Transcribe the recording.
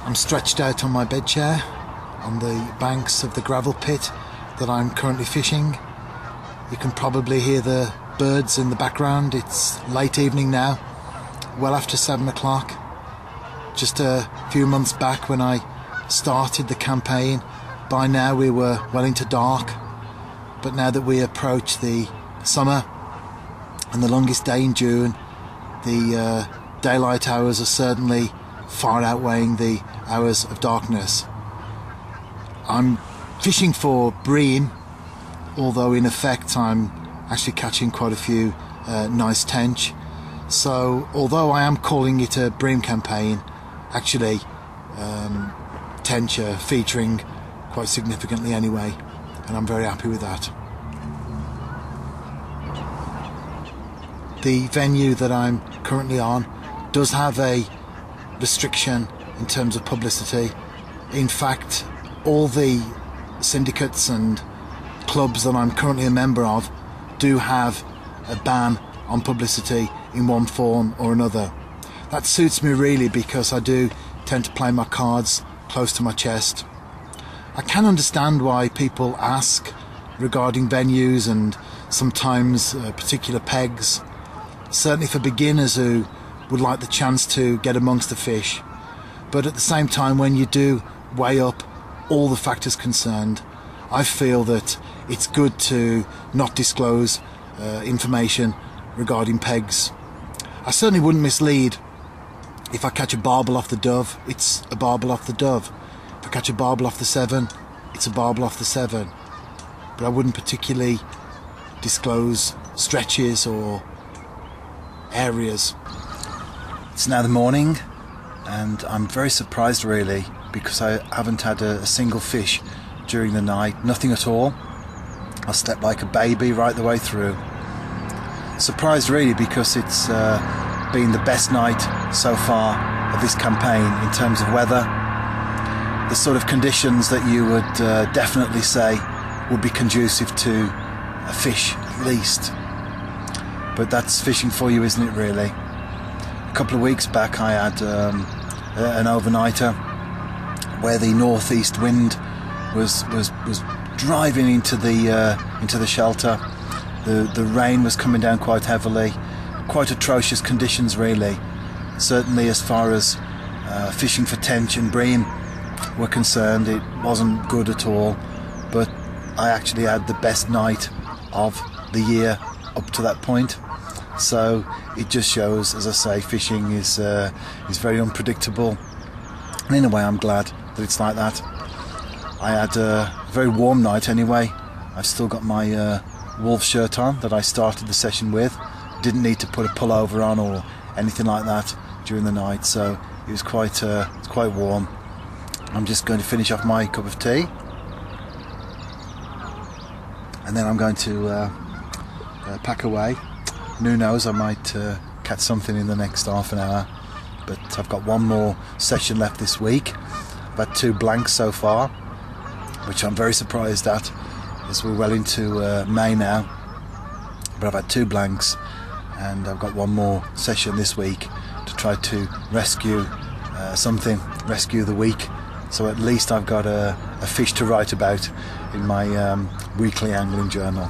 I'm stretched out on my bed chair on the banks of the gravel pit that I'm currently fishing. You can probably hear the birds in the background. It's late evening now, well after 7 o'clock. Just a few months back when I started the campaign, by now we were well into dark. But now that we approach the summer and the longest day in June, the daylight hours are certainly far outweighing the hours of darkness. I'm fishing for bream, although in effect I'm actually catching quite a few nice tench. So although I am calling it a bream campaign, actually tench are featuring quite significantly anyway, and I'm very happy with that. The venue that I'm currently on does have a restriction in terms of publicity. In fact, all the syndicates and clubs that I'm currently a member of do have a ban on publicity in one form or another. That suits me really, because I do tend to play my cards close to my chest. I can understand why people ask regarding venues and sometimes particular pegs, certainly for beginners who would like the chance to get amongst the fish. But at the same time, when you do weigh up all the factors concerned, I feel that it's good to not disclose information regarding pegs. I certainly wouldn't mislead. If I catch a barbel off the Dove, it's a barbel off the Dove. If I catch a barbel off the Severn, it's a barbel off the Severn. But I wouldn't particularly disclose stretches or areas. It's now the morning, and I'm very surprised really, because I haven't had a single fish during the night, nothing at all. I slept like a baby right the way through. Surprised really because it's been the best night so far of this campaign in terms of weather. The sort of conditions that you would definitely say would be conducive to a fish at least. But that's fishing for you, isn't it really? A couple of weeks back I had an overnighter where the northeast wind was driving into the shelter. The rain was coming down quite heavily. Quite atrocious conditions really. Certainly as far as fishing for tench and bream were concerned, it wasn't good at all. But I actually had the best night of the year up to that point. So it just shows, as I say, fishing is very unpredictable. And in a way I'm glad that it's like that. I had a very warm night anyway. I've still got my wolf shirt on that I started the session with. Didn't need to put a pullover on or anything like that during the night, so it was quite warm. I'm just going to finish off my cup of tea, and then I'm going to pack away. And who knows, I might catch something in the next half an hour, but I've got one more session left this week. I've had 2 blanks so far, which I'm very surprised at, as we're well into May now. But I've had 2 blanks, and I've got one more session this week to try to rescue rescue the week. So at least I've got a fish to write about in my weekly angling journal.